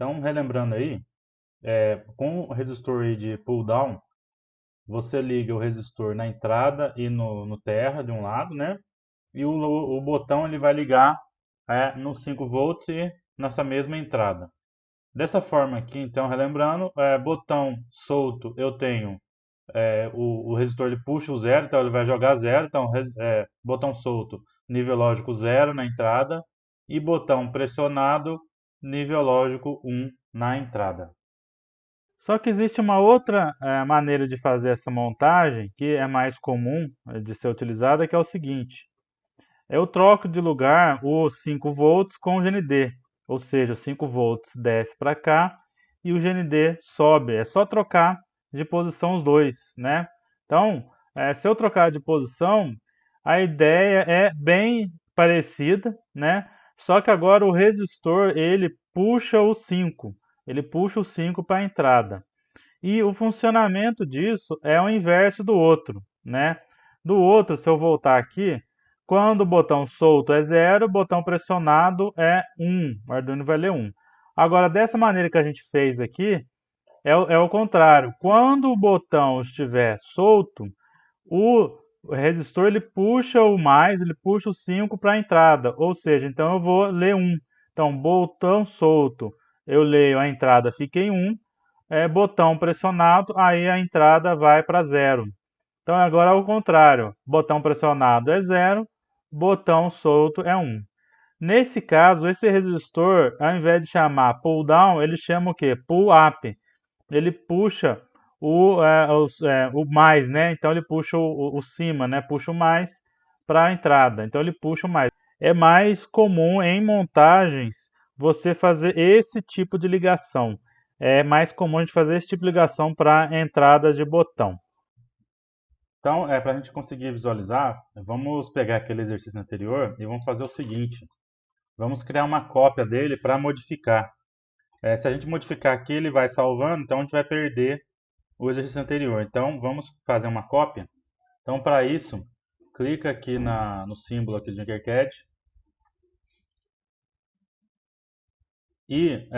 Então, relembrando aí, com o resistor aí de pull down, você liga o resistor na entrada e no terra de um lado, né? E o botão ele vai ligar no 5 volts e nessa mesma entrada. Dessa forma aqui, então, relembrando, botão solto eu tenho o resistor ele puxa o zero, então ele vai jogar zero, então botão solto, nível lógico zero na entrada, e botão pressionado, nível lógico 1 na entrada. Só que existe uma outra maneira de fazer essa montagem, que é mais comum de ser utilizada, que é o seguinte: eu troco de lugar os 5 volts com o GND, ou seja, os 5 volts desce para cá e o GND sobe. É só trocar de posição os dois, né? Então, se eu trocar de posição, a ideia é bem parecida, né? Só que agora o resistor ele puxa os 5 para a entrada. E o funcionamento disso é o inverso do outro, né? Do outro, se eu voltar aqui, quando o botão solto é 0, o botão pressionado é 1. O Arduino vai ler 1. Agora, dessa maneira que a gente fez aqui, é o contrário. Quando o botão estiver solto, o resistor ele puxa o mais, ele puxa o 5 para a entrada. Ou seja, então eu vou ler 1. Então, botão solto, eu leio a entrada, fica em 1. Botão pressionado, aí a entrada vai para 0. Então agora é o contrário. Botão pressionado é 0, botão solto é 1. Nesse caso, esse resistor, ao invés de chamar pull down, ele chama o quê? Pull up. Ele puxa o mais, né? Então ele puxa o cima, né? Puxa o mais para a entrada. Então ele puxa o mais. É mais comum em montagens você fazer esse tipo de ligação. É mais comum a gente fazer esse tipo de ligação para entradas de botão. Então, para a gente conseguir visualizar, vamos pegar aquele exercício anterior e vamos fazer o seguinte. Vamos criar uma cópia dele para modificar. Se a gente modificar aqui, ele vai salvando, então a gente vai perder o exercício anterior. Então, vamos fazer uma cópia. Então, para isso, clica aqui no símbolo aqui do Tinkercad. E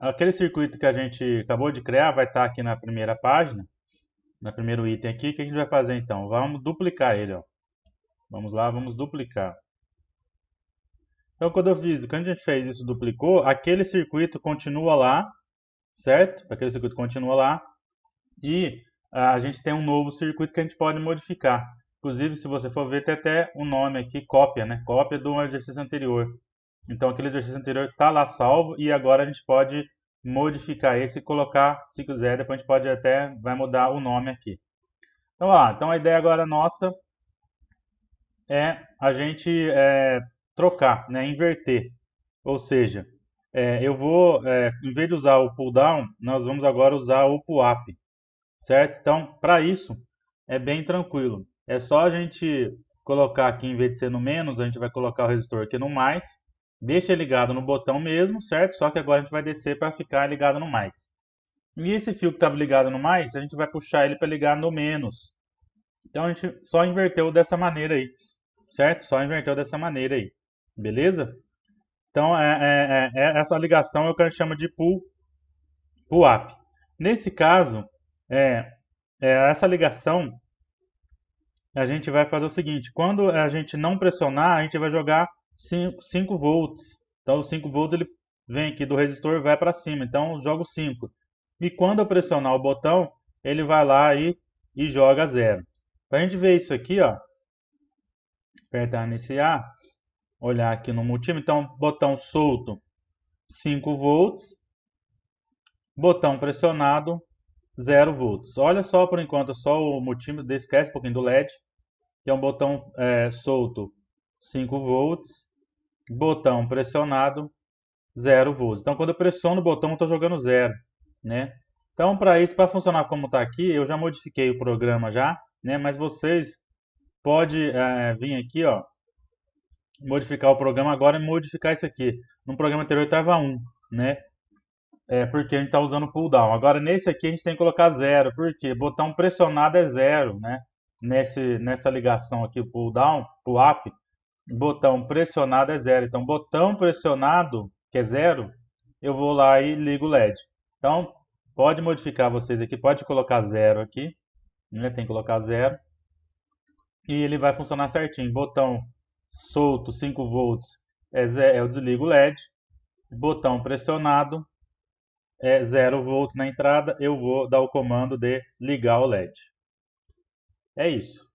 aquele circuito que a gente acabou de criar vai estar aqui na primeira página, no primeiro item aqui. O que a gente vai fazer então? Vamos duplicar ele, ó. Vamos lá, vamos duplicar. Então, quando a gente fez isso, duplicou, aquele circuito continua lá, certo? Aquele circuito continua lá. E a gente tem um novo circuito que a gente pode modificar. Inclusive, se você for ver, tem até um nome aqui, cópia, né? Cópia do exercício anterior. Então, aquele exercício anterior está lá salvo e agora a gente pode modificar esse e colocar, se quiser, depois a gente pode até, vai mudar o nome aqui. Então, então a ideia agora nossa é a gente trocar, né? Inverter. Ou seja, eu vou, em vez de usar o pull down, nós vamos agora usar o pull up, certo? Então, para isso, é bem tranquilo. É só a gente colocar aqui, em vez de ser no menos, a gente vai colocar o resistor aqui no mais. Deixa ligado no botão mesmo, certo? Só que agora a gente vai descer para ficar ligado no mais. E esse fio que estava ligado no mais, a gente vai puxar ele para ligar no menos. Então, a gente só inverteu dessa maneira aí, certo? Só inverteu dessa maneira aí, beleza? Então, essa ligação é o que a gente chama de pull up. Nesse caso, essa ligação, a gente vai fazer o seguinte: quando a gente não pressionar, a gente vai jogar 5 volts. Então, os 5 volts ele vem aqui do resistor e vai para cima. Então, eu jogo 5. E quando eu pressionar o botão, ele vai lá e joga 0. Para a gente ver isso aqui, ó, apertar iniciar, olhar aqui no multímetro. Então, botão solto, 5 volts. Botão pressionado, 0 volts. Olha só, por enquanto, só o multímetro, esquece um pouquinho do LED, que é um botão solto, 5 volts, botão pressionado, 0 volts. Então, quando eu pressiono o botão, eu estou jogando 0, né? Então, para isso, para funcionar como está aqui, eu já modifiquei o programa já, né? Mas vocês podem vir aqui, ó, modificar o programa agora e modificar isso aqui. No programa anterior estava 1, né? Porque a gente está usando pull down. Agora, nesse aqui, a gente tem que colocar 0, porque botão pressionado é 0, né? Nessa ligação aqui, pull down, pull up, botão pressionado é 0. Então, botão pressionado, que é 0, eu vou lá e ligo o LED. Então, pode modificar vocês aqui, pode colocar zero aqui, né? Tem que colocar zero. E ele vai funcionar certinho. Botão solto 5 volts eu desligo o LED. Botão pressionado é 0 volts na entrada, eu vou dar o comando de ligar o LED. É isso.